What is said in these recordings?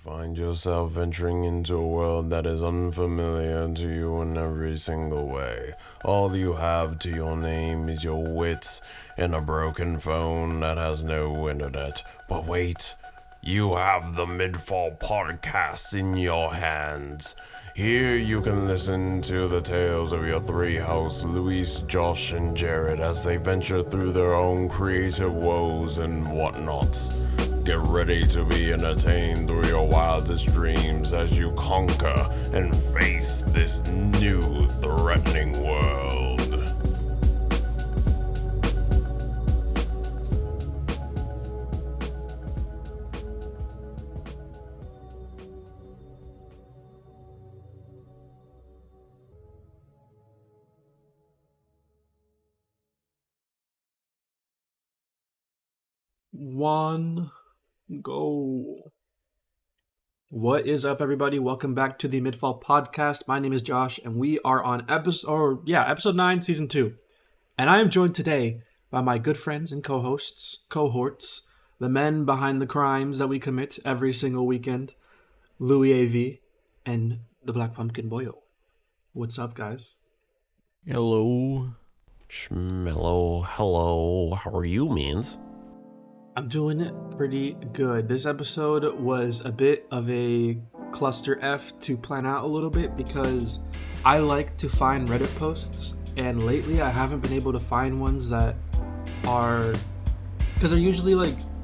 find yourself venturing into a world that is unfamiliar to you in every single way. All you have to your name is your wits and a broken phone that has no internet. But wait, you have the Midfall Podcast in your hands. Here you can listen to the tales of your three hosts, Luis, Josh, and Jared, as they venture through their own creative woes and whatnots. Get ready to be entertained through your wildest dreams as you conquer and face this new threatening world. One go. What is up, everybody? Welcome back to the Midfall Podcast. My name is Josh, and we are on episode 9, season 2. And I am joined today by my good friends and cohorts, the men behind the crimes that we commit every single weekend, Louis AV and the Black Pumpkin Boyo. What's up, guys? Hello. Schmello, hello, how are you, mans? I'm doing it pretty good. This episode was a bit of a cluster F to plan out a little bit because I like to find Reddit posts, and lately I haven't been able to find ones that are, because they're usually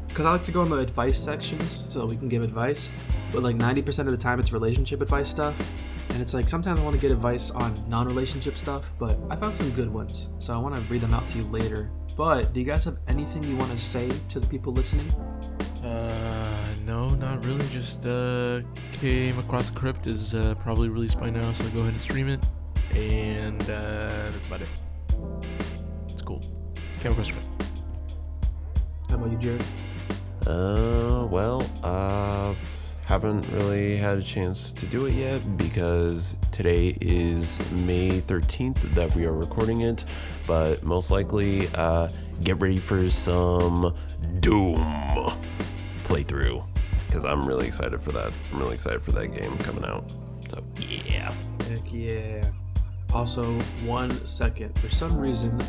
because I like to go in the advice sections so we can give advice, but 90% of the time it's relationship advice stuff, and it's sometimes I want to get advice on non-relationship stuff, but I found some good ones, so I want to read them out to you later. But do you guys have anything you want to say to the people listening? No, not really. Just came across Crypt, is probably released by now, so go ahead and stream it. And that's about it. It's cool. Came across Crypt. How about you, Jared? Haven't really had a chance to do it yet because today is May 13th that we are recording it, but most likely get ready for some Doom playthrough because I'm really excited for that. I'm really excited for that game coming out. So yeah. Heck yeah. Also, 1 second. For some reason,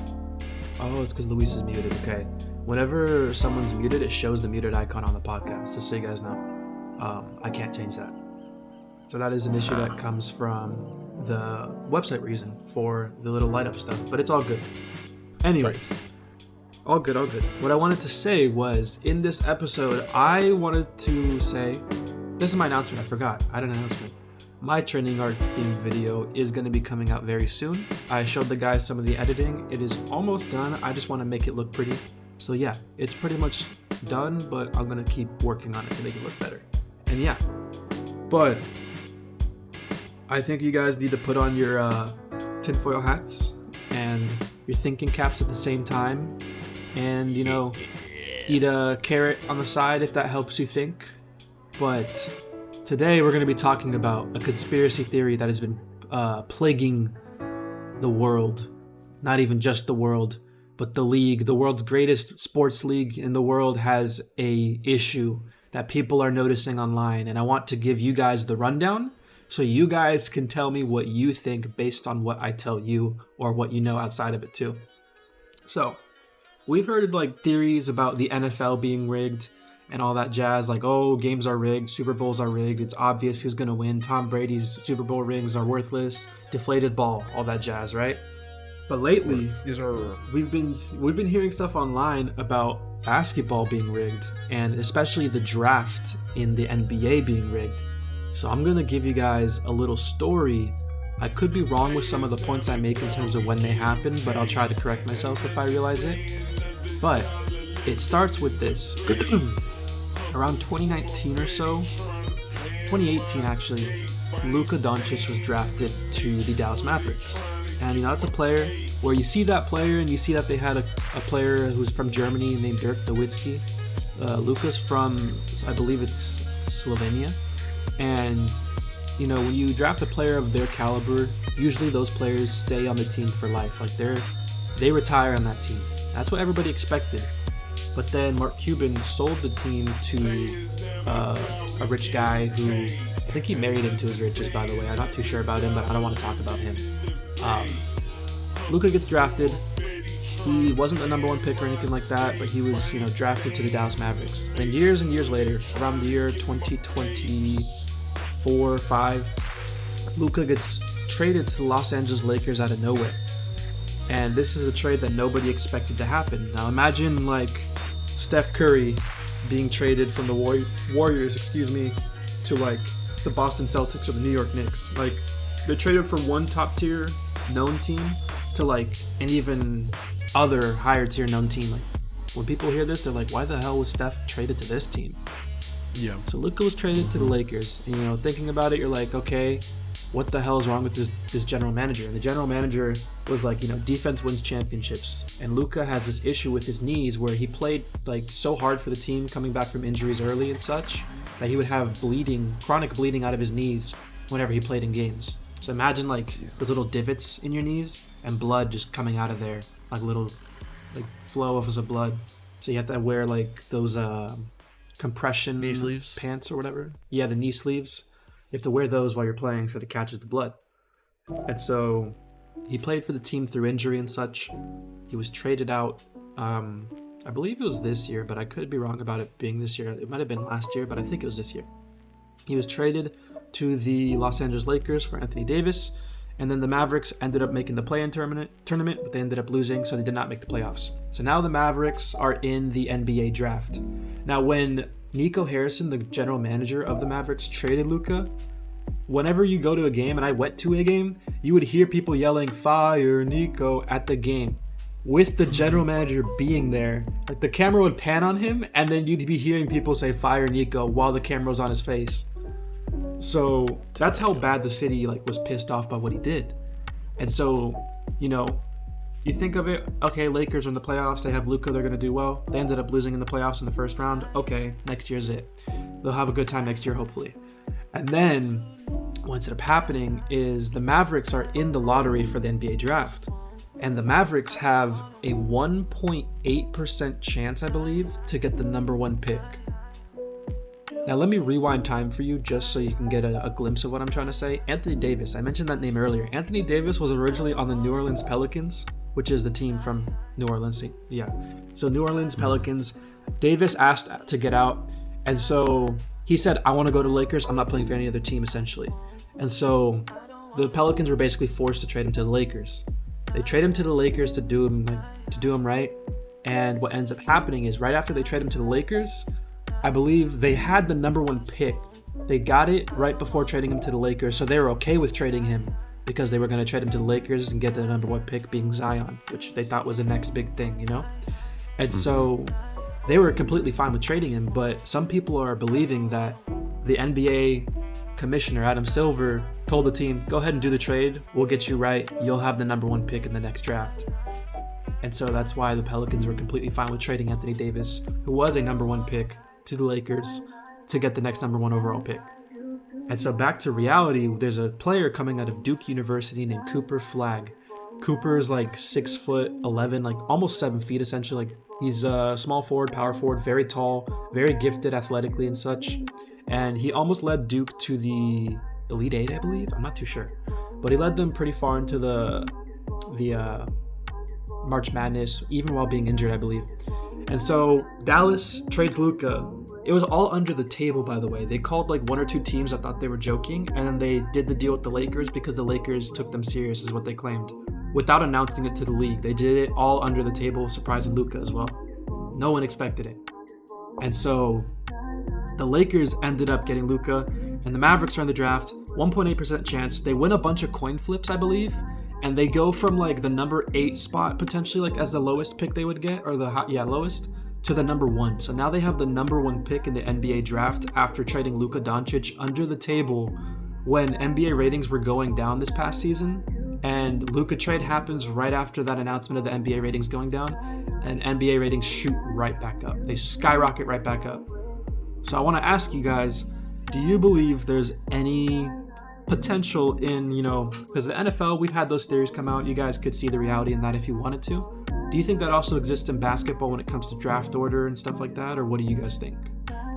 it's because Luis is muted. Okay. Whenever someone's muted, it shows the muted icon on the podcast, just so you guys know. I can't change that. So that is an issue that comes from the website reason for the little light up stuff, but it's all good. Anyways, all good. What I wanted to say was, in this episode, I wanted to say, this is my announcement, I forgot. I had an announcement. My training art themed video is going to be coming out very soon. I showed the guys some of the editing. It is almost done. I just want to make it look pretty. So yeah, it's pretty much done, but I'm going to keep working on it to make it look better. And yeah, but I think you guys need to put on your tinfoil hats and your thinking caps at the same time, and eat a carrot on the side if that helps you think. But today we're going to be talking about a conspiracy theory that has been plaguing the world. Not even just the world, but the league. The world's greatest sports league in the world has a issue that people are noticing online, and I want to give you guys the rundown so you guys can tell me what you think based on what I tell you or what you know outside of it too. So, we've heard theories about the NFL being rigged and all that jazz, games are rigged, Super Bowls are rigged, it's obvious who's going to win, Tom Brady's Super Bowl rings are worthless, deflated ball, all that jazz, right? But lately, we've been hearing stuff online about basketball being rigged, and especially the draft in the NBA being rigged. So I'm going to give you guys a little story. I could be wrong with some of the points I make in terms of when they happen, but I'll try to correct myself if I realize it. But it starts with this. Around 2019 or so, 2018 actually, Luka was drafted to the Dallas Mavericks. And that's a player where you see that player and you see that they had a player who's from Germany named Dirk Nowitzki. Luka's from, I believe it's Slovenia. And, when you draft a player of their caliber, usually those players stay on the team for life. They retire on that team. That's what everybody expected. But then Mark Cuban sold the team to a rich guy who, I think he married into his riches, by the way. I'm not too sure about him, but I don't want to talk about him. Luka gets drafted. He wasn't the number one pick or anything like that, but he was, drafted to the Dallas Mavericks. And years and years later, around the year 2024-5, Luka gets traded to the Los Angeles Lakers out of nowhere. And this is a trade that nobody expected to happen. Now imagine like Steph Curry being traded from the Warriors, to like the Boston Celtics or the New York Knicks. Like they're traded from one top tier known team to like an even other higher tier known team. Like when people hear this, they're like, why the hell was Steph traded to this team? Yeah. So Luka was traded to the Lakers. And, thinking about it, you're like, okay, what the hell is wrong with this general manager? And the general manager was like, defense wins championships. And Luka has this issue with his knees where he played like so hard for the team coming back from injuries early and such that he would have chronic bleeding out of his knees whenever he played in games. So imagine like those little divots in your knees and blood just coming out of there, like little like flow of blood. So you have to wear like those compression knee sleeves pants or whatever. Yeah, the knee sleeves. You have to wear those while you're playing so that it catches the blood. And so he played for the team through injury and such. He was traded out. I believe it was this year, but I could be wrong about it being this year. It might have been last year, but I think it was this year. He was traded to the Los Angeles Lakers for Anthony Davis. And then the Mavericks ended up making the play-in tournament, but they ended up losing, so they did not make the playoffs. So now the Mavericks are in the NBA draft. Now, when Nico Harrison, the general manager of the Mavericks, traded Luka, whenever you go to a game, and I went to a game, you would hear people yelling, "Fire Nico," at the game. With the general manager being there, like the camera would pan on him, and then you'd be hearing people say, "Fire Nico," while the camera was on his face. So that's how bad the city was pissed off by what he did. And so, you think of it, okay, Lakers are in the playoffs, they have Luka, they're going to do well. They ended up losing in the playoffs in the first round. Okay, next year's it. They'll have a good time next year, hopefully. And then what ended up happening is the Mavericks are in the lottery for the NBA draft. And the Mavericks have a 1.8% chance, I believe, to get the number one pick. Now, let me rewind time for you just so you can get a glimpse of what I'm trying to say. Anthony Davis, I mentioned that name earlier. Anthony Davis was originally on the New Orleans Pelicans, which is the team from New Orleans. Yeah. So New Orleans Pelicans, Davis asked to get out. And so he said, I want to go to Lakers. I'm not playing for any other team, essentially. And so the Pelicans were basically forced to trade him to the Lakers. They trade him to the Lakers to do him right. And what ends up happening is right after they trade him to the Lakers, I believe they had the number one pick. They got it right before trading him to the Lakers, so they were okay with trading him because they were going to trade him to the Lakers and get the number one pick being Zion, which they thought was the next big thing, And so they were completely fine with trading him, but some people are believing that the NBA commissioner, Adam Silver, told the team, go ahead and do the trade. We'll get you right. You'll have the number one pick in the next draft. And so that's why the Pelicans were completely fine with trading Anthony Davis, who was a number one pick, to the Lakers to get the next number one overall pick. And so back to reality, there's a player coming out of Duke University named Cooper Flagg. Cooper is 6'11", almost 7 feet essentially. He's a small forward, power forward, very tall, very gifted athletically and such. And he almost led Duke to the Elite Eight, I believe. I'm not too sure. But he led them pretty far into the March Madness, even while being injured, I believe. And so Dallas trades Luka. It was all under the table, by the way. They called one or two teams that thought they were joking, and then they did the deal with the Lakers because the Lakers took them serious, is what they claimed. Without announcing it to the league, they did it all under the table, surprising Luka as well. No one expected it. And so the Lakers ended up getting Luka, and the Mavericks are in the draft. 1.8% chance. They win a bunch of coin flips, I believe. And they go from the number 8 spot potentially as the lowest pick they would get, or lowest, to the number 1. So now they have the number 1 pick in the NBA draft after trading Luka Doncic under the table when NBA ratings were going down this past season. And Luka trade happens right after that announcement of the NBA ratings going down, and NBA ratings shoot right back up. They skyrocket right back up. So I want to ask you guys, do you believe there's any potential in, because the NFL, we've had those theories come out. You guys could see the reality in that if you wanted to. Do you think that also exists in basketball when it comes to draft order and stuff like that, or what do you guys think?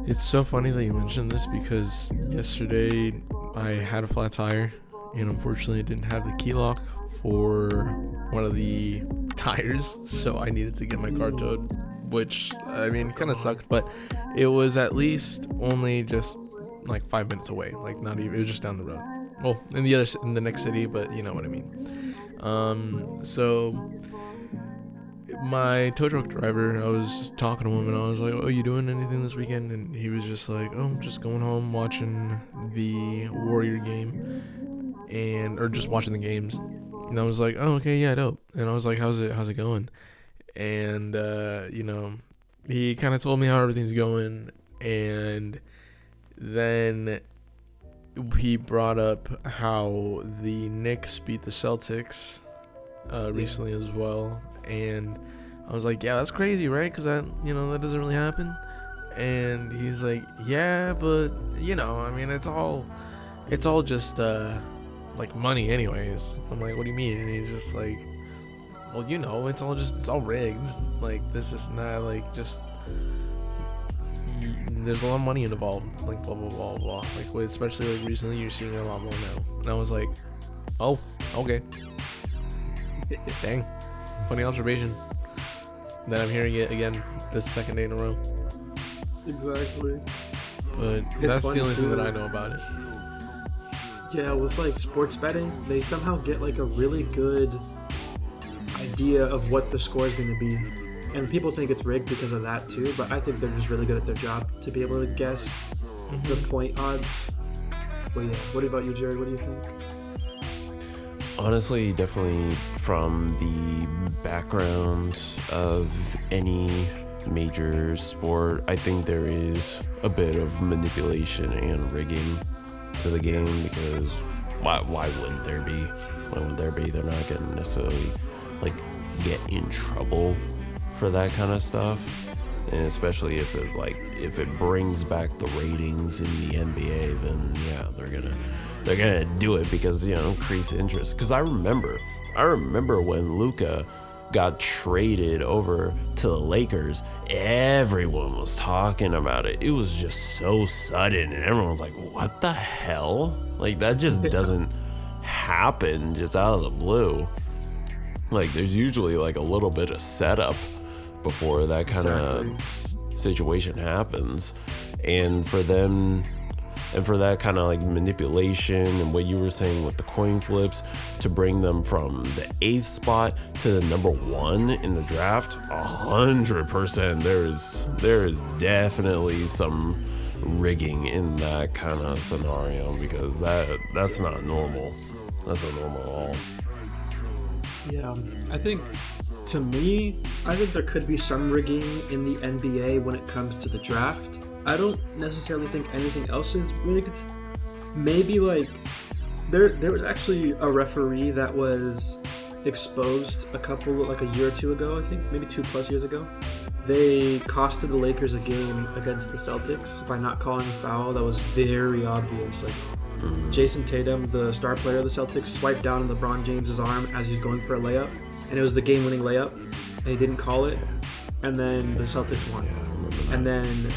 It's so funny that you mentioned this because yesterday I had a flat tire and unfortunately didn't have the key lock for one of the tires, so I needed to get my car towed, which, I mean, kind of sucked, but it was at least only just like 5 minutes away, like not even, it was just down the road. Well, in the next city, but you know what I mean. So my tow truck driver, I was just talking to him and I was like, oh, you doing anything this weekend? And he was just like, oh, I'm just going home watching the Warrior game or just watching the games. And I was like, oh, okay, yeah, dope. And I was like, how's it going? And he kind of told me how everything's going, and then he brought up how the Knicks beat the Celtics recently as well. And I was like, yeah, that's crazy, right? Because that doesn't really happen. And he's like, yeah, but I mean, it's all just like money anyways. I'm like, what do you mean? And he's just like, well, it's all rigged. Like, this is not like just, there's a lot of money involved, like blah blah blah blah. Like, especially like recently, you're seeing a lot more now. And I was like, oh, okay. Dang. Funny observation. Then I'm hearing it again this second day in a row. Exactly. But that's the only thing that I know about it. Yeah, with like sports betting, they somehow get like a really good idea of what the score is going to be. And people think it's rigged because of that too, but I think they're just really good at their job to be able to guess the point odds. Well, yeah. What about you, Jared? What do you think? Honestly, definitely from the background of any major sport, I think there is a bit of manipulation and rigging to the game, because why wouldn't there be? Why wouldn't there be? They're not going to necessarily like get in trouble for that kind of stuff, and especially if it brings back the ratings in the NBA, then yeah, they're gonna do it because it creates interest. Because I remember when Luka got traded over to the Lakers, everyone was talking about it. It was just so sudden, and everyone was like, what the hell? Like, that just doesn't happen just out of the blue. Like, there's usually like a little bit of setup before that kind of situation happens, and for that kind of like manipulation and what you were saying with the coin flips to bring them from the 8th spot to the number 1 in the draft, 100% there is definitely some rigging in that kind of scenario, because that's not normal. That's not normal at all. Yeah, I think there could be some rigging in the NBA when it comes to the draft. I don't necessarily think anything else is rigged. Maybe like there was actually a referee that was exposed a year or two ago, I think, maybe 2+ years ago. They costed the Lakers a game against the Celtics by not calling a foul that was very obvious. Like, Jason Tatum, the star player of the Celtics, swiped down on LeBron James's arm as he was going for a layup, and it was the game-winning layup, and he didn't call it, and then the Celtics won. And then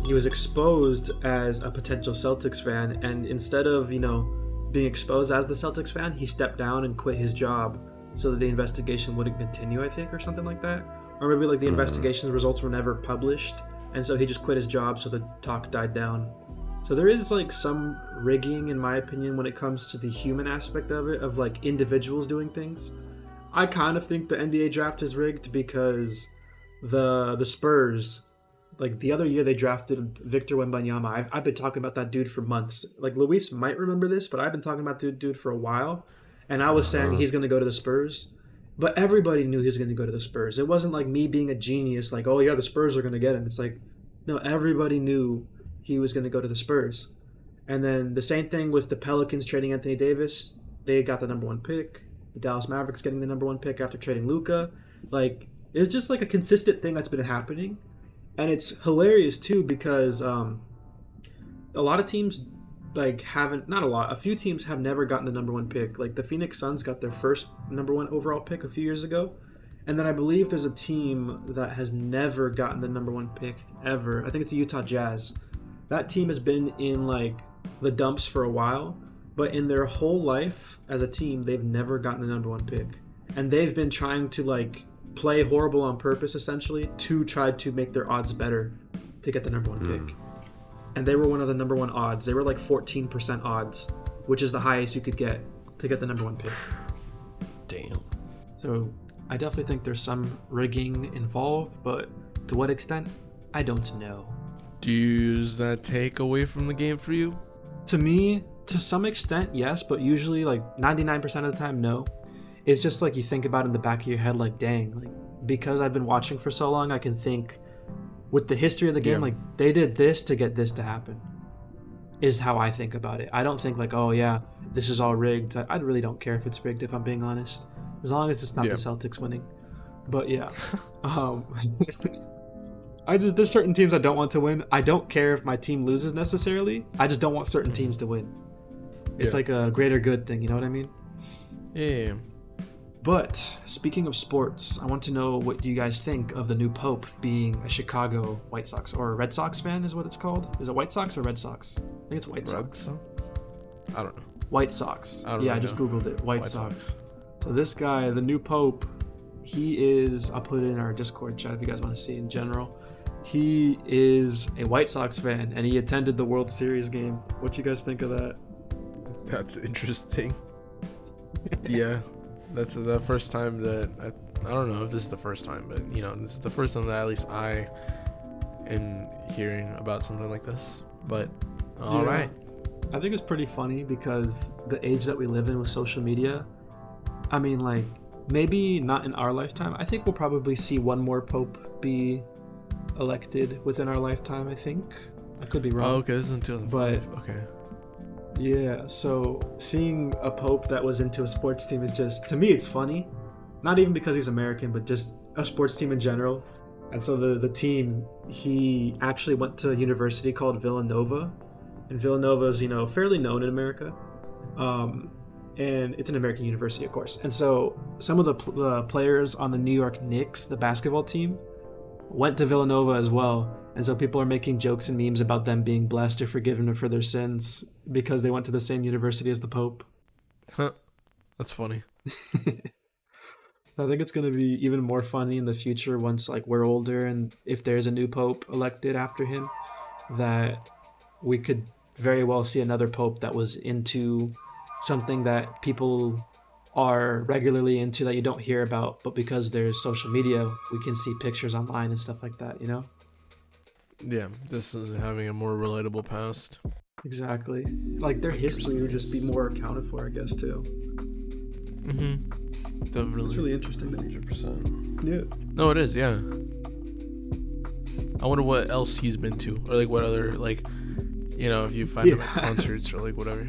he was exposed as a potential Celtics fan, and instead of being exposed as the Celtics fan, he stepped down and quit his job so that the investigation wouldn't continue, I think, or something like that. Or maybe like the investigation results were never published, and so he just quit his job so the talk died down. So there is like some rigging, in my opinion, when it comes to the human aspect of it, of like individuals doing things. I kind of think the NBA draft is rigged because the Spurs, like the other year they drafted Victor Wembanyama. I've been talking about that dude for months. Like, Luis might remember this, but I've been talking about the dude for a while, and I was saying he's going to go to the Spurs. But everybody knew he was going to go to the Spurs. It wasn't like me being a genius, like, oh yeah, the Spurs are going to get him. It's like, no, everybody knew he was going to go to the Spurs. And then the same thing with the Pelicans trading Anthony Davis. They got the number 1 pick. The Dallas Mavericks getting the number 1 pick after trading Luka. Like, it's just like a consistent thing that's been happening. And it's hilarious too, because a lot of teams a few teams have never gotten the number 1 pick. Like, the Phoenix Suns got their first number 1 overall pick a few years ago, And then I believe there's a team that has never gotten the number 1 pick ever. I think it's the Utah Jazz. That team has been in like the dumps for a while, but in their whole life as a team, they've never gotten the number 1 pick. And they've been trying to like play horrible on purpose, essentially, to try to make their odds better to get the number 1 pick. And they were one of the number 1 odds. They were like 14% odds, which is the highest you could get to get the number 1 pick. Damn. So I definitely think there's some rigging involved, but to what extent, I don't know. Does that take away from the game for you? To me, to some extent, yes, but usually like 99% of the time, no. It's just like you think about it in the back of your head, like, dang, like because I've been watching for so long, I can think with the history of the game, like they did this to get this to happen, is how I think about it. I don't think like, oh yeah, this is all rigged. I really don't care if it's rigged, if I'm being honest, as long as it's not the Celtics winning. But yeah, there's certain teams I don't want to win. I don't care if my team loses necessarily. I just don't want certain teams to win. It's like a greater good thing, you know what I mean? Yeah. But speaking of sports, I want to know what you guys think of the new Pope being a Chicago White Sox or a Red Sox fan is what it's called. Is it White Sox or Red Sox? I think it's White Sox. I don't know. White Sox. I just Googled it. White Sox. So this guy, the new Pope, he is, I'll put it in our Discord chat if you guys want to see in general. He is a White Sox fan and he attended the World Series game. What you guys think of that? That's interesting. Yeah. That's the first time that I don't know if this is the first time, but you know, this is the first time that at least I am hearing about something like this. But all right. I think it's pretty funny because the age that we live in with social media, I mean, like, maybe not in our lifetime. I think we'll probably see one more Pope be elected within our lifetime, I think. I could be wrong. Oh, okay, this is in 2005. But, okay. Yeah, so seeing a Pope that was into a sports team is just, to me, it's funny. Not even because he's American, but just a sports team in general. And so the team, he actually went to a university called Villanova. And Villanova is, you know, fairly known in America. And it's an American university, of course. And so some of the players on the New York Knicks, the basketball team, went to Villanova as well. And so people are making jokes and memes about them being blessed or forgiven for their sins because they went to the same university as the Pope. Huh. That's funny. I think it's going to be even more funny in the future once like we're older and if there's a new Pope elected after him, that we could very well see another Pope that was into something that people are regularly into that you don't hear about, but because there's social media, we can see pictures online and stuff like that, you know? Yeah, this is having a more relatable past. Exactly. Like their history would just be more accounted for, I guess, too. Definitely. It's really interesting. 100%. Yeah. No, it is, yeah. I wonder what else he's been to, or like what other, like, you know, if you find him at concerts or like whatever.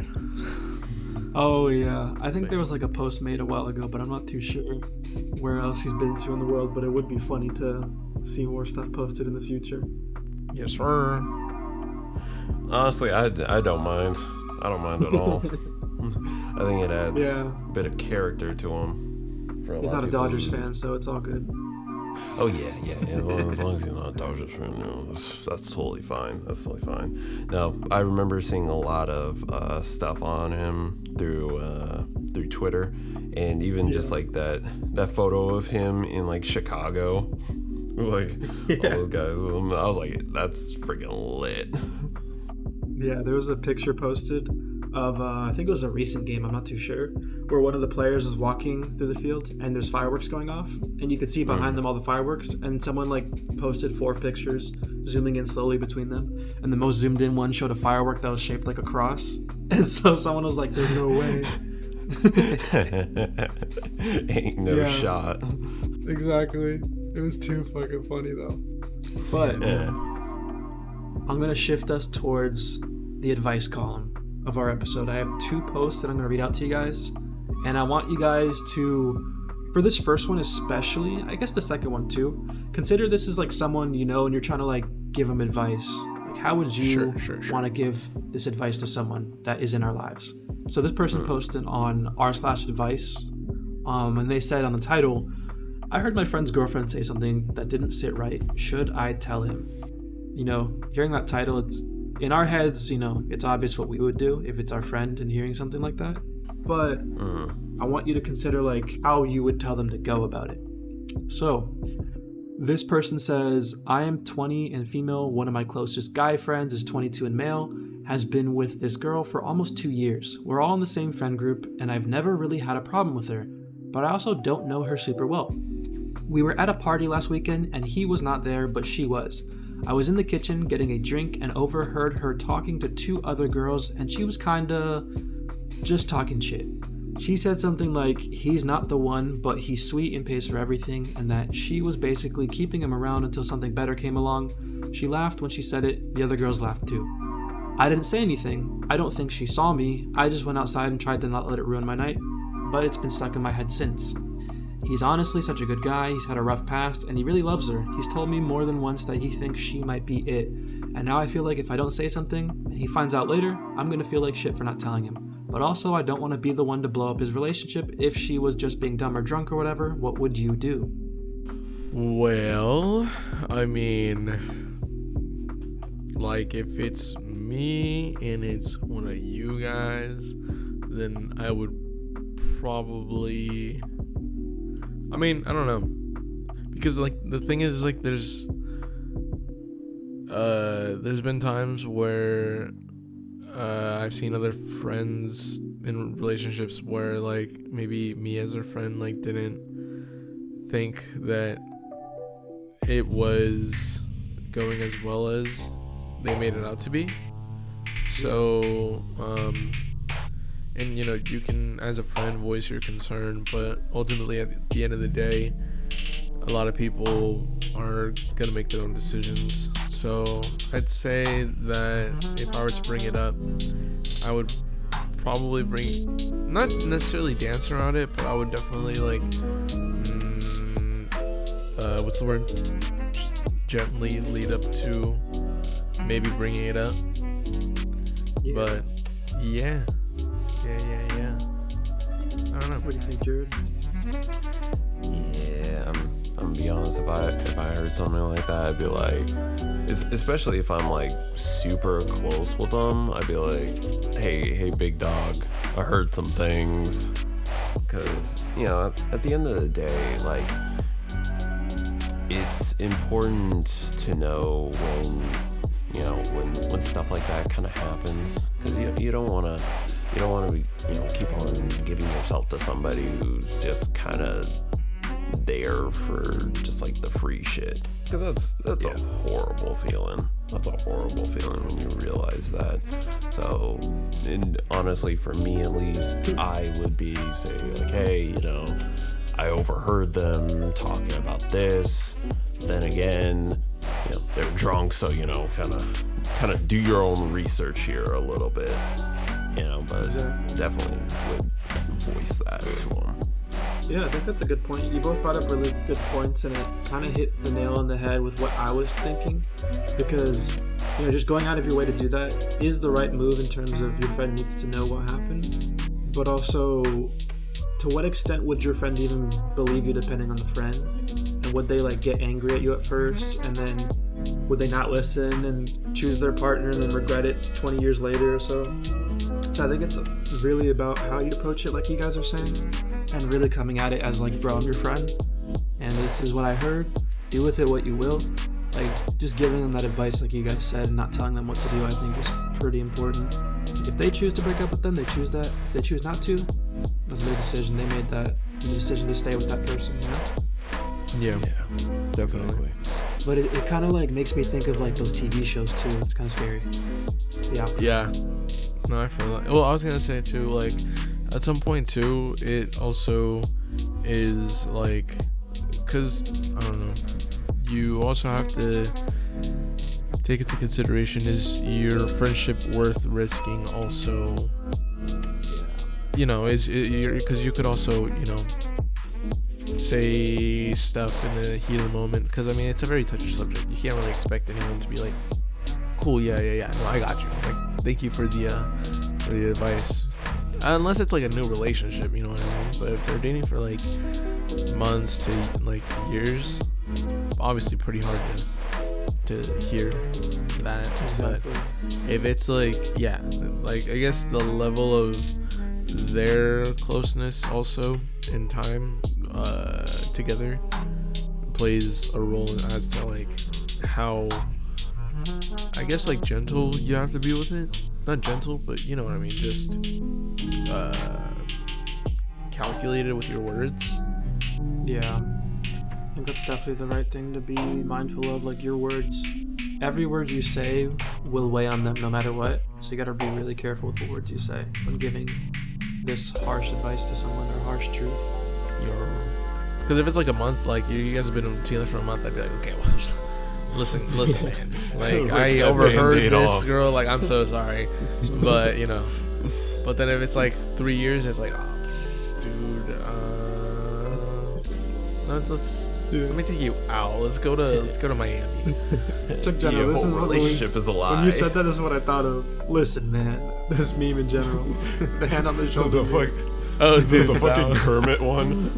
Oh yeah, I think there was like a post made a while ago, but I'm not too sure where else he's been to in the world, but it would be funny to see more stuff posted in the future. Yes, sir. Honestly, I don't mind. I don't mind at all. I think it adds a bit of character to him. He's not a Dodgers fan, so it's all good. Oh yeah. As long as he's not a Dodgers fan, you know, that's totally fine. That's totally fine. Now, I remember seeing a lot of stuff on him through Twitter, and even just like that photo of him in like Chicago, like all those guys with him. I was like, that's freaking lit. Yeah, there was a picture posted of I think it was a recent game, I'm not too sure, where one of the players is walking through the field and there's fireworks going off and you could see behind them all the fireworks, and someone like posted 4 pictures zooming in slowly between them, and the most zoomed in one showed a firework that was shaped like a cross, and so someone was like, there's no way. Ain't no shot. Exactly. It was too fucking funny though. But I'm gonna shift us towards the advice column of our episode. I have 2 posts that I'm going to read out to you guys, and I want you guys to, for this first one especially, I guess the second one too, consider this as like someone you know and you're trying to like give them advice. Like how would you want to give this advice to someone that is in our lives? So this person posted on r/advice, and they said on the title, I heard my friend's girlfriend say something that didn't sit right. Should I tell him? Hearing that title, it's in our heads, it's obvious what we would do if it's our friend and hearing something like that. But I want you to consider how you would tell them to go about it. So this person says, I am 20 and female. One of my closest guy friends is 22 and male, has been with this girl for almost 2 years. We're all in the same friend group and I've never really had a problem with her, but I also don't know her super well. We were at a party last weekend and he was not there, but she was. I was in the kitchen getting a drink and overheard her talking to 2 other girls, and she was kinda just talking shit. She said something like, he's not the one, but he's sweet and pays for everything, and that she was basically keeping him around until something better came along. She laughed when she said it. The other girls laughed too. I didn't say anything. I don't think she saw me. I just went outside and tried to not let it ruin my night, but it's been stuck in my head since. He's honestly such a good guy. He's had a rough past and he really loves her. He's told me more than once that he thinks she might be it. And now I feel like if I don't say something and he finds out later, I'm gonna feel like shit for not telling him. But also I don't want to be the one to blow up his relationship. If she was just being dumb or drunk or whatever, what would you do? Well, I mean, if it's me and it's one of you guys, then I would probably... I don't know, because the thing is there's been times where I've seen other friends in relationships where maybe me as their friend didn't think that it was going as well as they made it out to be. So and you can, as a friend, voice your concern, but ultimately at the end of the day, a lot of people are gonna make their own decisions. So I'd say that if I were to bring it up, I would probably not necessarily dance around it, but I would definitely what's the word? Gently lead up to maybe bringing it up. Yeah. But yeah. I don't know. What do you think, Jared? Yeah, I'm gonna be honest. If I heard something like that, I'd be like, especially if I'm super close with them, I'd be like, hey, big dog, I heard some things. Because at the end of the day, it's important to know when stuff like that kind of happens, because you don't want to keep on giving yourself to somebody who's just kind of there for just the free shit, because that's a horrible feeling. That's a horrible feeling when you realize that. So, and honestly, for me at least, I would be saying hey, I overheard them talking about this. Then again, they're drunk, so kind of do your own research here a little bit. But definitely would voice that to them. Yeah, I think that's a good point. You both brought up really good points, and it kind of hit the nail on the head with what I was thinking. Because, just going out of your way to do that is the right move in terms of your friend needs to know what happened. But also, to what extent would your friend even believe you depending on the friend? And would they get angry at you at first, and then would they not listen and choose their partner and then regret it 20 years later or so? So I think it's really about how you approach it, like you guys are saying, and really coming at it as bro, I'm your friend, and this is what I heard. Do with it what you will. Just giving them that advice, like you guys said, and not telling them what to do, I think is pretty important. If they choose to break up with them, they choose that. If they choose not to, that's their decision. They made the decision to stay with that person, Yeah, definitely. But it kind of makes me think of those TV shows too. It's kind of scary. Yeah. No, I feel that. Well, I was gonna say too, at some point too, it also is because I don't know, you also have to take into consideration, is your friendship worth risking? Also, because you could also say stuff in the heat of the moment, because it's a very touchy subject. You can't really expect anyone to be cool, yeah, no, I got you, thank you for the advice. unless it's like a new relationship, you know what I mean? But if they're dating for like months to like years, obviously pretty hard to hear that. Exactly. But if it's like, yeah, like I guess the level of their closeness also in time together plays a role as to like how, I guess, like gentle you have to be with it. Not gentle, but you know what I mean, just calculated with your words. Yeah, I think that's definitely the right thing to be mindful of. Like, your words, every word you say will weigh on them no matter what. So you gotta be really careful with the words you say when giving this harsh advice to someone or harsh truth. Because if it's like a month, like you guys have been together for a month, I'd be like, okay, well, listen, man. Like, I overheard this off. Girl. Like, I'm so sorry, but you know. But then if it's like 3 years, it's like, oh, dude, let me take you out. Let's go to Miami. Chuck Jenner, this is what relationship is a lie. When you said that, this is what I thought of. Listen, man, this meme in general, the hand on the shoulder. Oh, dude, the fucking Kermit one.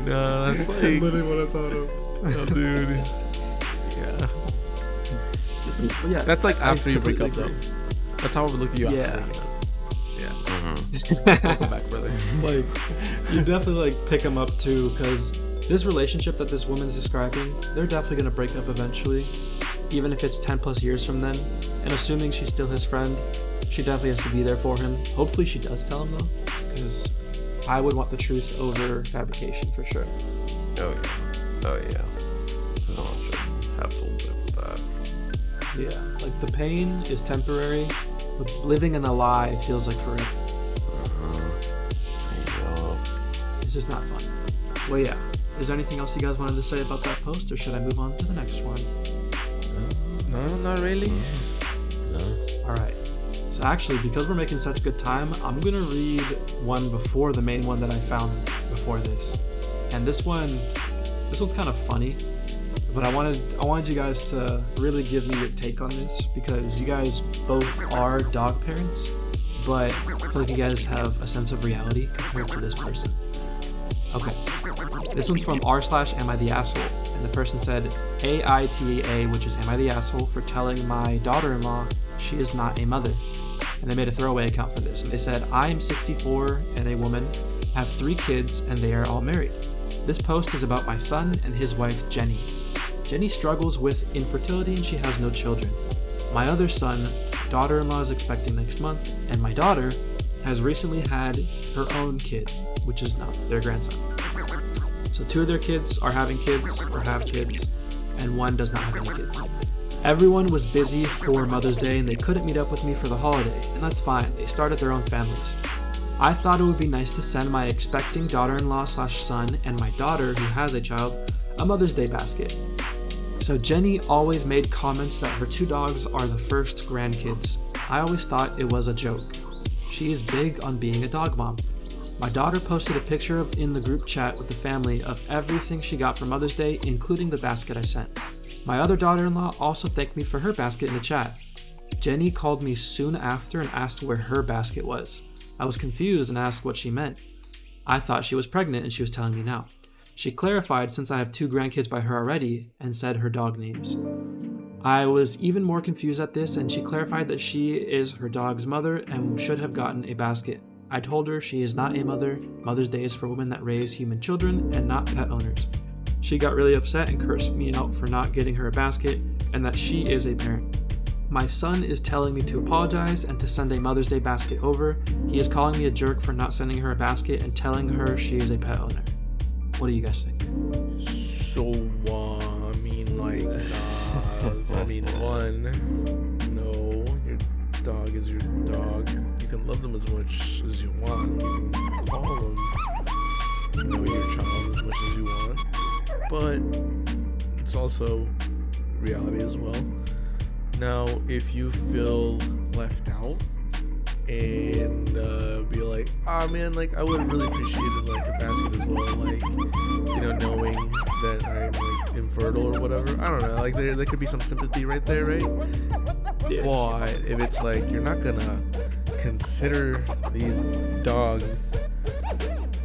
No, that's like literally what I thought of. Oh, dude. Yeah. That's like after you break up, though. That's how I would look at you after. You know? Yeah. Mm-hmm. Welcome back, brother. Like, you definitely like pick them up too, because this relationship that this woman's describing, they're definitely gonna break up eventually, even if it's 10 plus years from then. And assuming she's still his friend, she definitely has to be there for him. Hopefully she does tell him though, because I would want the truth over fabrication for sure. Oh yeah. Someone should have to live with that. Yeah, like the pain is temporary, but living in a lie feels like forever. It's just not fun. Well, yeah. Is there anything else you guys wanted to say about that post, or should I move on to the next one? No, not really. No. Alright. So actually, because we're making such good time, I'm gonna read one before the main one that I found before this. And this one's kind of funny, but I wanted you guys to really give me your take on this, because you guys both are dog parents, but I feel like you guys have a sense of reality compared to this person. Okay. This one's from r/am I the asshole, and the person said AITA, which is am I the asshole for telling my daughter-in-law she is not a mother. And they made a throwaway account for this, and they said, I am 64 and a woman, have 3 kids, and they are all married. This post is about my son and his wife Jenny. Jenny struggles with infertility and she has no children. My other son, daughter-in-law, is expecting next month, and my daughter has recently had her own kid, which is not their grandson. So 2 of their kids are having kids or have kids, and 1 does not have any kids. Everyone was busy for Mother's Day and they couldn't meet up with me for the holiday, and that's fine. They started their own families. I thought it would be nice to send my expecting daughter-in-law/son and my daughter, who has a child, a Mother's Day basket. So Jenny always made comments that her 2 dogs are the first grandkids. I always thought it was a joke. She is big on being a dog mom. My daughter posted a picture in the group chat with the family of everything she got for Mother's Day, including the basket I sent. My other daughter-in-law also thanked me for her basket in the chat. Jenny called me soon after and asked where her basket was. I was confused and asked what she meant. I thought she was pregnant and she was telling me now. She clarified since I have 2 grandkids by her already and said her dog names. I was even more confused at this, and she clarified that she is her dog's mother and should have gotten a basket. I told her she is not a mother. Mother's Day is for women that raise human children and not pet owners. She got really upset and cursed me out for not getting her a basket and that she is a parent. My son is telling me to apologize and to send a Mother's Day basket over. He is calling me a jerk for not sending her a basket and telling her she is a pet owner. What do you guys think? So, I mean, like, one, no, your dog is your dog. You can love them as much as you want. You can call them, your child as much as you want. But it's also reality as well. Now, if you feel left out and be like, man, like I would have really appreciated like a basket as well, like, knowing that I'm like infertile or whatever. I don't know, like there could be some sympathy right there, right? Yeah. But if it's like you're not gonna consider these dogs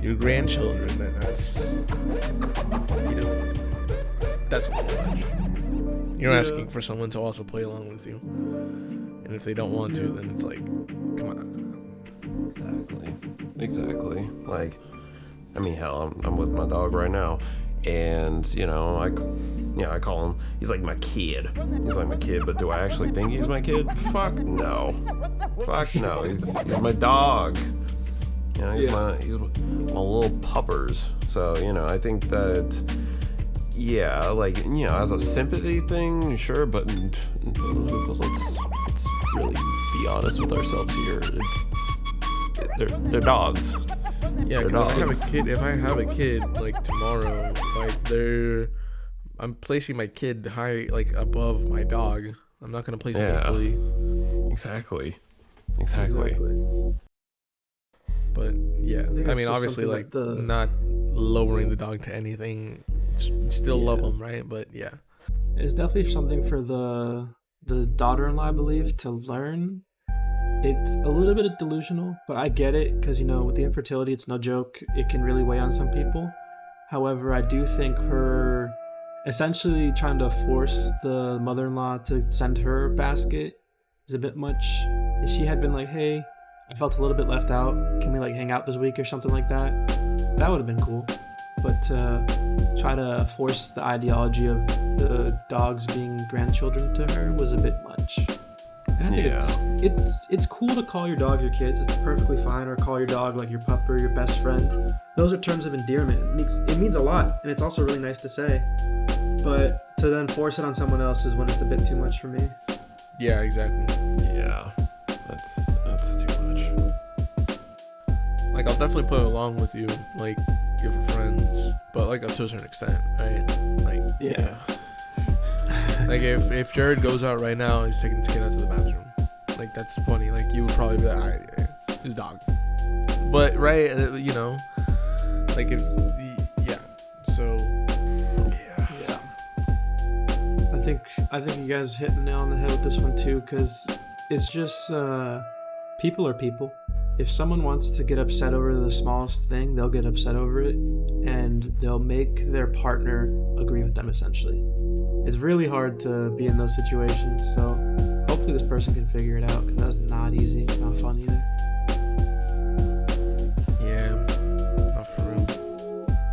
your grandchildren, then that's a little much. You're asking for someone to also play along with you, and if they don't want to, then it's like, come on. Exactly. Like, I mean, hell, I'm with my dog right now, and I call him. He's like my kid. But do I actually think he's my kid? Fuck no. He's my dog. He's my little puppers. So I think that. Yeah, like, as a sympathy thing, sure, but let's really be honest with ourselves here. They're dogs. Yeah, because if I have a kid, like, tomorrow, like, I'm placing my kid high, like, above my dog. I'm not going to place him equally. Exactly. But, yeah, I mean, obviously, like, not lowering the dog to anything. Still love them, right? But yeah, it's definitely something for the daughter-in-law, I believe, to learn. It's a little bit delusional, but I get it, because with the infertility, it's no joke. It can really weigh on some people. However, I do think her essentially trying to force the mother-in-law to send her basket is a bit much. If she had been like, hey, I felt a little bit left out, can we like hang out this week or something like that, that would have been cool. But try to force the ideology of the dogs being grandchildren to her was a bit much. And I think it's cool to call your dog your kids. It's perfectly fine. Or call your dog like your pup or your best friend. Those are terms of endearment. It means a lot, and it's also really nice to say. But to then force it on someone else is when it's a bit too much for me. Yeah, exactly. Yeah, that's too much. Like, I'll definitely play along with you, like, if we're friends, but like up to a certain extent, right? Like, yeah. Like if Jared goes out right now, he's taking his kid out to the bathroom. Like, that's funny. Like, you would probably be like, all right, his dog. But right, like if so yeah. I think you guys hit the nail on the head with this one too, because it's just people are people. If someone wants to get upset over the smallest thing, they'll get upset over it, and they'll make their partner agree with them, essentially. It's really hard to be in those situations, so hopefully this person can figure it out, because that's not easy. It's not fun either. Yeah, not for real.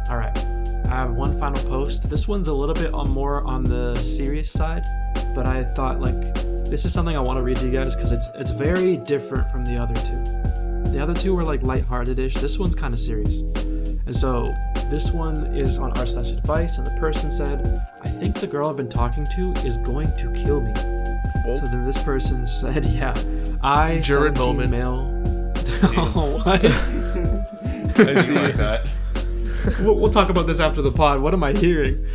All right, I have one final post. This one's a little bit more on the serious side, but I thought, like, this is something I want to read to you guys, because it's very different from the other two. The other two were like lighthearted-ish. This one's kind of serious. And so this one is on r/advice, and the person said, I think the girl I've been talking to is going to kill me. Whoa. So then this person said, I, Jared 17 moment. male. Oh, what? I see like that. We'll talk about this after the pod. What am I hearing?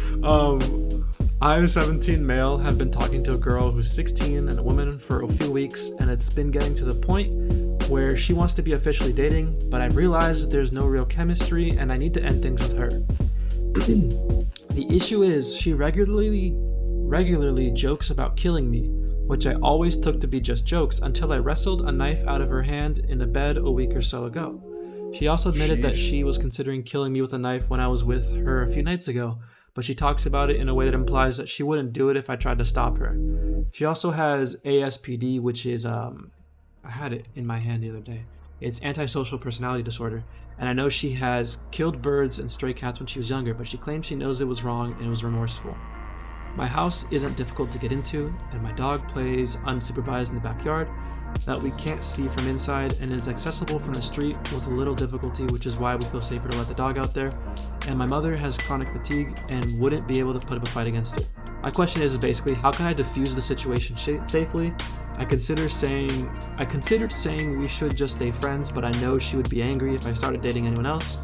I, 17 male, have been talking to a girl who's 16 and a woman for a few weeks, and it's been getting to the point where she wants to be officially dating, but I've realized that there's no real chemistry and I need to end things with her. The issue is she regularly jokes about killing me, which I always took to be just jokes until I wrestled a knife out of her hand in a bed a week or so ago. She also admitted that she was considering killing me with a knife when I was with her a few nights ago, but she talks about it in a way that implies that she wouldn't do it if I tried to stop her. She also has ASPD, which is I had it in my hand the other day. It's antisocial personality disorder, and I know she has killed birds and stray cats when she was younger, but she claims she knows it was wrong and was remorseful. My house isn't difficult to get into, and my dog plays unsupervised in the backyard that we can't see from inside and is accessible from the street with a little difficulty, which is why we feel safer to let the dog out there. And my mother has chronic fatigue and wouldn't be able to put up a fight against it. My question is basically, how can I diffuse the situation safely? I considered saying we should just stay friends, but I know she would be angry if I started dating anyone else,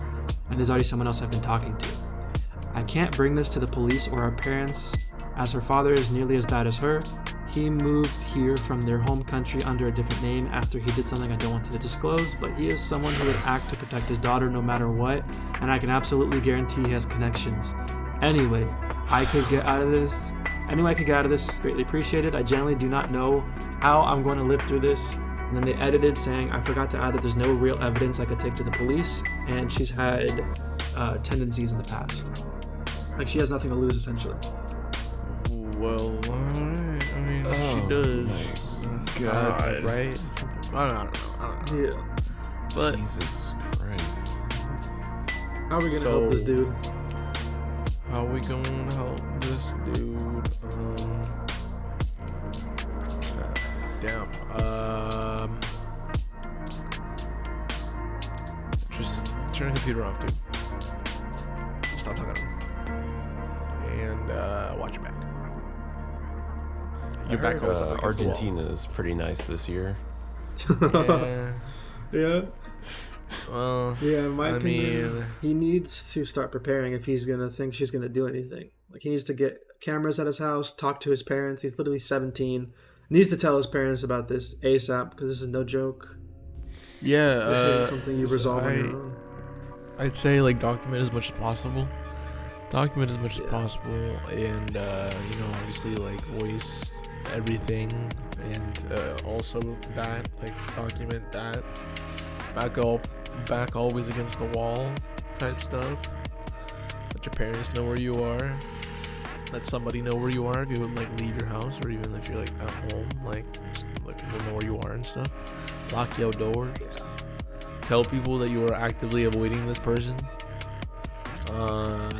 and there's already someone else I've been talking to. I can't bring this to the police or our parents, as her father is nearly as bad as her. He moved here from their home country under a different name after he did something I don't want to disclose, but he is someone who would act to protect his daughter no matter what, and I can absolutely guarantee he has connections. Anyway, I could get out of this is greatly appreciated. I generally do not know how I'm going to live through this. And then they edited saying, I forgot to add that there's no real evidence I could take to the police, and she's had tendencies in the past. Like, she has nothing to lose, essentially. Well, alright. I mean, she does. God. Right? I don't know. Yeah. But Jesus Christ. How are we gonna help this dude? how we gonna help this dude? Damn. Just turn the computer off, dude. Stop talking to him. And watch your back. Your back always up against the wall. Argentina is pretty nice this year. Yeah. Yeah. Well, Yeah, in my opinion, mean, he needs to start preparing if he's gonna think she's gonna do anything. Like, he needs to get cameras at his house, talk to his parents. He's literally 17. Needs to tell his parents about this ASAP, because this is no joke. yeah. This isn't something you resolve on your own. I'd say like document as much as possible. Document as much as possible, and obviously like voice everything, and also that like document that. Back always against the wall type stuff. Let your parents know where you are. Let somebody know where you are if you would like leave your house, or even if you're like at home, like just let people know where you are and stuff. Lock your doors. Tell people that you are actively avoiding this person. I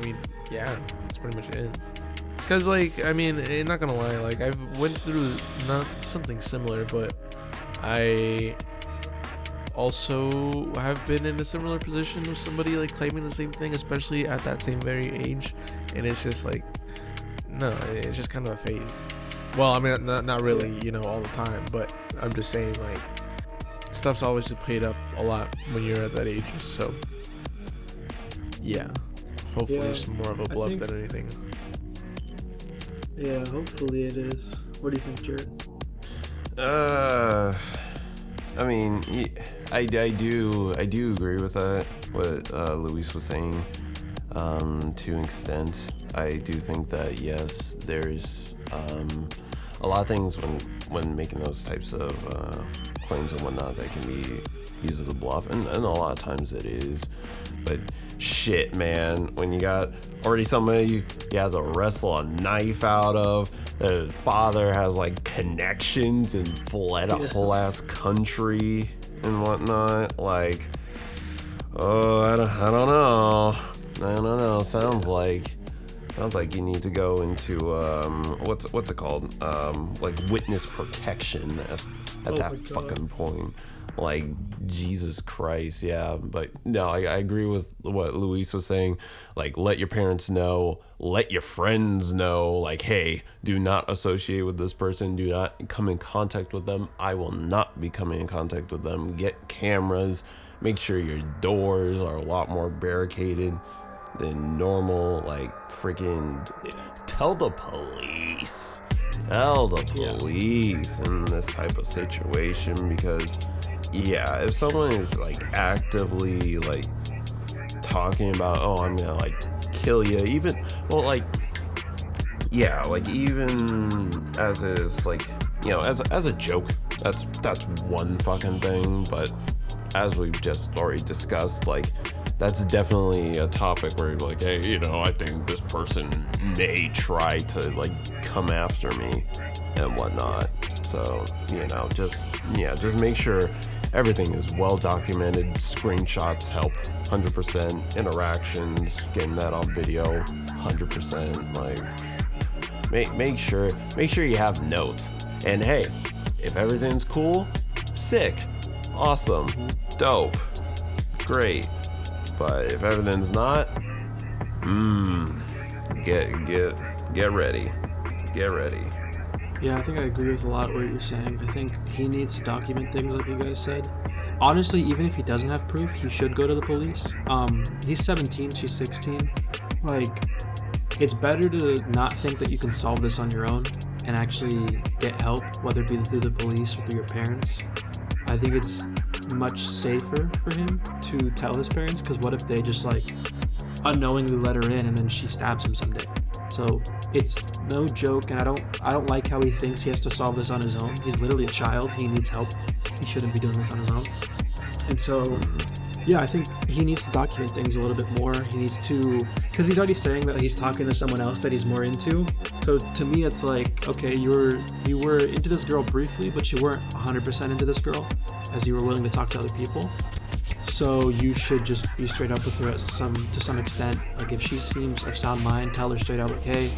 mean, yeah, that's pretty much it. Cause like, I mean, not gonna lie, like I've went through not something similar, but I also have been in a similar position with somebody like claiming the same thing, especially at that same very age, and it's just like, no, it's just kind of a phase. Well, I mean, not really, all the time, but I'm just saying like, stuff's always played up a lot when you're at that age, so yeah, hopefully it's more of a bluff than anything. Yeah, hopefully it is. What do you think, Jared? I mean, I do agree with that, what Luis was saying, to an extent. I do think that, yes, there's a lot of things when making those types of claims and whatnot that can be used as a bluff, and a lot of times it is. But shit, man, when you got already somebody you have to wrestle a knife out of, the father has like connections and fled a whole ass country and whatnot, like, I don't know. Sounds like you need to go into what's it called, like witness protection at that fucking point. Like, Jesus Christ, yeah. But no, I agree with what Luis was saying. Like, let your parents know, let your friends know, like, hey, do not associate with this person, do not come in contact with them. I will not be coming in contact with them. Get cameras, make sure your doors are a lot more barricaded than normal. Like, freaking tell the police in this type of situation, because if someone is like actively like talking about, oh, I'm gonna like kill you, even even as is like, as a joke, that's one fucking thing. But as we've just already discussed, like, that's definitely a topic where you're like, hey, I think this person may try to like come after me and whatnot. So, just make sure everything is well documented. Screenshots help 100%. Interactions, getting that on video 100%. Like, make sure you have notes. And hey, if everything's cool, sick, awesome, dope, great. But if everything's not, get ready. Yeah, I think I agree with a lot of what you're saying. I think he needs to document things, like you guys said. Honestly, even if he doesn't have proof, he should go to the police. He's 17, she's 16. Like, it's better to not think that you can solve this on your own and actually get help, whether it be through the police or through your parents. I think it's much safer for him to tell his parents, because what if they just like unknowingly let her in and then she stabs him someday? So it's no joke, and I don't like how he thinks he has to solve this on his own. He's literally a child. He needs help. He shouldn't be doing this on his own. And so, yeah, I think he needs to document things a little bit more. He needs to, because he's already saying that he's talking to someone else that he's more into. So to me, it's like, okay, you were into this girl briefly, but you weren't 100% into this girl, as you were willing to talk to other people. So you should just be straight up with her to some extent. Like, if she seems of sound mind, tell her straight out, like, hey,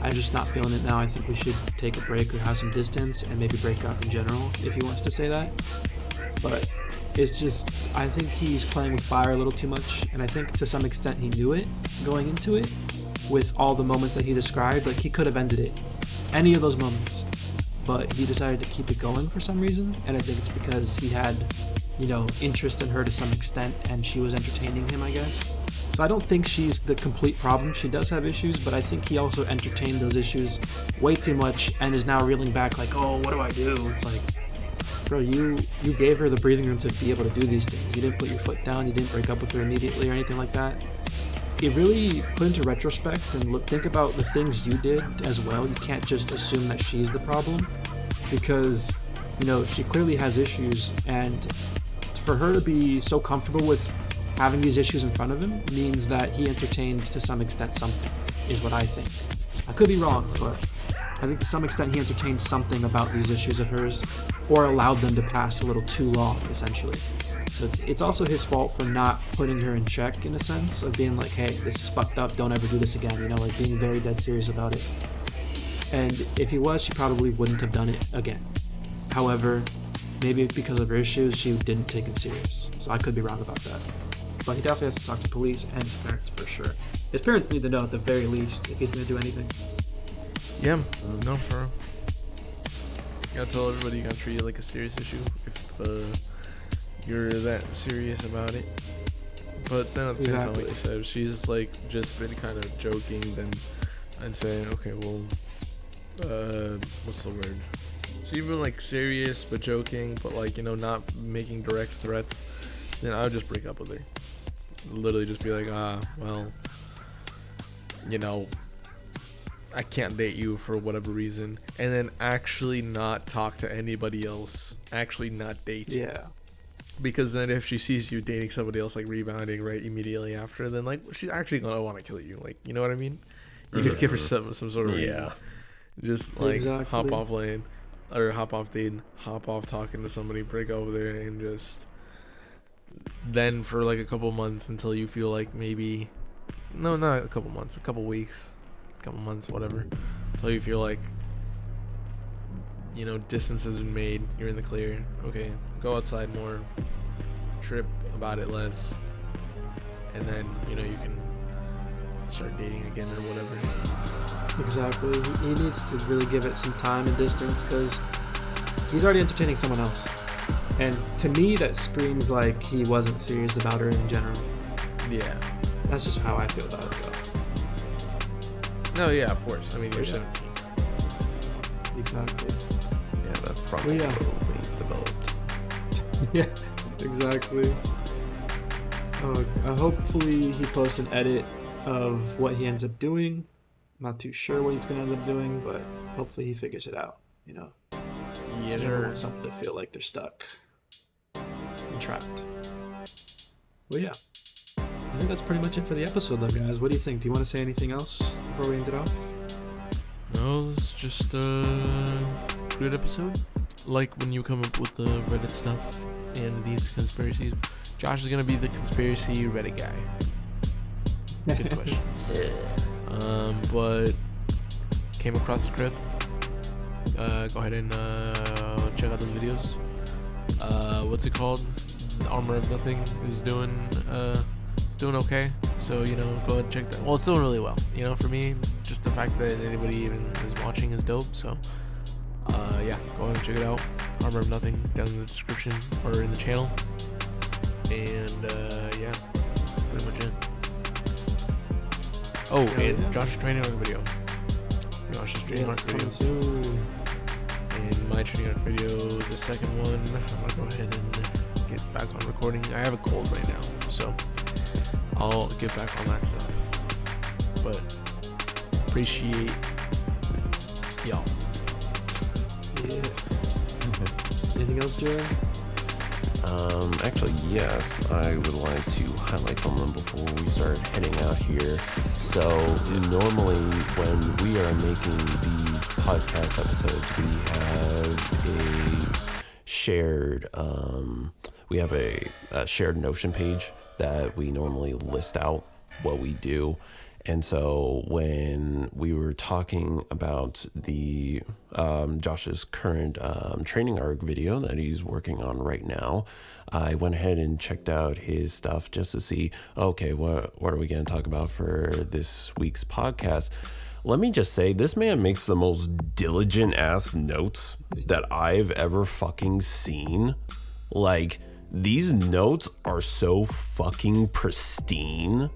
I'm just not feeling it now. I think we should take a break or have some distance and maybe break up in general, if he wants to say that. But it's just, I think he's playing with fire a little too much, and I think to some extent he knew it going into it. With all the moments that he described, like, he could have ended it, any of those moments, but he decided to keep it going for some reason. And I think it's because he had, interest in her to some extent, and she was entertaining him, I guess. So I don't think she's the complete problem. She does have issues, but I think he also entertained those issues way too much and is now reeling back like, oh, what do I do? It's like, bro, you gave her the breathing room to be able to do these things. You didn't put your foot down. You didn't break up with her immediately or anything like that. It really put into retrospect and think about the things you did as well. You can't just assume that she's the problem, because, she clearly has issues, and for her to be so comfortable with having these issues in front of him means that he entertained to some extent something, is what I think. I could be wrong, but I think to some extent he entertained something about these issues of hers, or allowed them to pass a little too long, essentially. So it's also his fault for not putting her in check, in a sense, of being like, hey, this is fucked up, don't ever do this again, like being very dead serious about it. And if he was, she probably wouldn't have done it again. However, maybe because of her issues, she didn't take it serious. So I could be wrong about that. But he definitely has to talk to police and his parents for sure. His parents need to know at the very least if he's going to do anything. Yeah, no, for real. You gotta tell everybody you gotta treat it like a serious issue if you're that serious about it. But then at the same time, like you said, if she's like just been kind of joking, then I'd say, okay, well, what's the word? She's been like serious but joking, but like, not making direct threats, then I would just break up with her. Literally just be like, well, I can't date you for whatever reason, and then actually not talk to anybody else. Actually not date. Yeah. Because then if she sees you dating somebody else, like rebounding right immediately after, then like she's actually gonna want to kill you. Like, you know what I mean? You could give her some sort of reason. Just like hop off lane, or hop off dating, hop off talking to somebody, break over there, and just then for like a couple months until you feel like maybe, no, not a couple months, a couple weeks, couple months, whatever, until you feel like, distance has been made, you're in the clear. Okay, go outside more, trip about it less, and then you can start dating again or whatever. Exactly. He needs to really give it some time and distance, because he's already entertaining someone else, and to me that screams like he wasn't serious about her in general. Yeah, that's just how I feel about it, though. No, yeah, of course. I mean, you're 17. Exactly. Yeah, that's probably being developed. Yeah, exactly. Hopefully he posts an edit of what he ends up doing. I'm not too sure what he's going to end up doing, but hopefully he figures it out, Yeah, never want something to feel like they're stuck and trapped. Well, yeah. I think that's pretty much it for the episode, though, guys. What do you think? Do you want to say anything else before we end it off? No, it's just a great episode. Like when you come up with the Reddit stuff and these conspiracies. Josh is going to be the conspiracy Reddit guy. Good questions. But came across the script. Go ahead and check out those videos. What's it called? Armor of Nothing is doing okay. So, go ahead and check that. Well, it's doing really well. For me, just the fact that anybody even is watching is dope. So, yeah, go ahead and check it out. Armor of Nothing down in the description or in the channel. And, yeah, pretty much it. Oh, and Josh's training arc video. Josh's training arc video. Soon. And my training arc video, the second one, I'm gonna go ahead and get back on recording. I have a cold right now, so I'll get back on that stuff. But appreciate y'all. Yeah. Anything else, Jared? Actually, yes, I would like to highlight something before we start heading out here. So, normally when we are making these podcast episodes, we have a shared Notion page that we normally list out what we do. And so when we were talking about the Josh's current training arc video that he's working on right now, I went ahead and checked out his stuff just to see, okay, what are we going to talk about for this week's podcast? Let me just say, this man makes the most diligent ass notes that I've ever fucking seen. Like, these notes are so fucking pristine.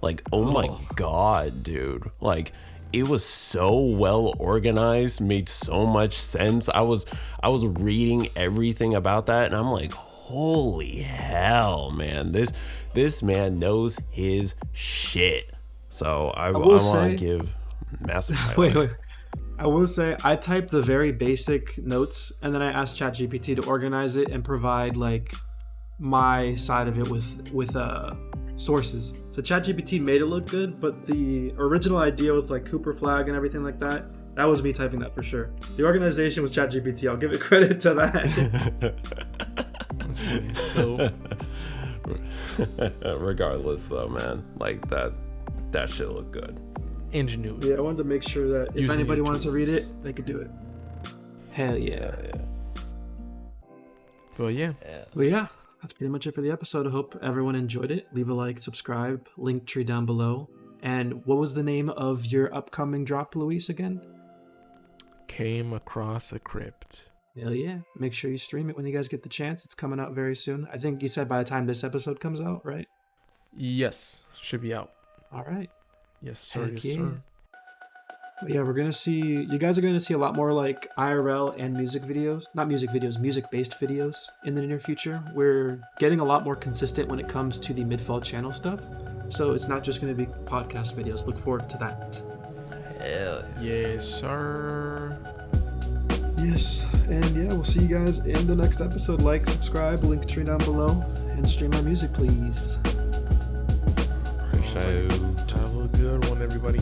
Like, oh my God, dude. Like, it was so well organized, made so much sense. I was reading everything about that, and I'm like, holy hell, man. This man knows his shit. So I want to give massive highlight. Wait. I will say, I typed the very basic notes, and then I asked ChatGPT to organize it and provide, like, my side of it with sources. So ChatGPT made it look good, but the original idea with like Cooper flag and everything like that was me typing that for sure. The organization was ChatGPT. I'll give it credit to that. Regardless though, man, like that shit looked good. Ingenuity. Yeah, I wanted to make sure that if anybody wanted to read it, they could do it. Hell yeah. But yeah. That's pretty much it for the episode. I hope everyone enjoyed it. Leave a like, subscribe, link tree down below. And what was the name of your upcoming drop, Luis, again? Came Across a Crypt. Hell yeah. Make sure you stream it when you guys get the chance. It's coming out very soon. I think you said by the time this episode comes out, right? Yes. Should be out. All right. Yes, sir. Heck yes, yeah. sir. But yeah, you guys are going to see a lot more like IRL and music based videos in the near future. We're getting a lot more consistent when it comes to the Midfall channel stuff. So it's not just going to be podcast videos. Look forward to that. Hell yes, sir. Yes, and yeah, we'll see you guys in the next episode. Like, subscribe, link tree down below, and stream our music, please. appreciate it. Have a good one, everybody.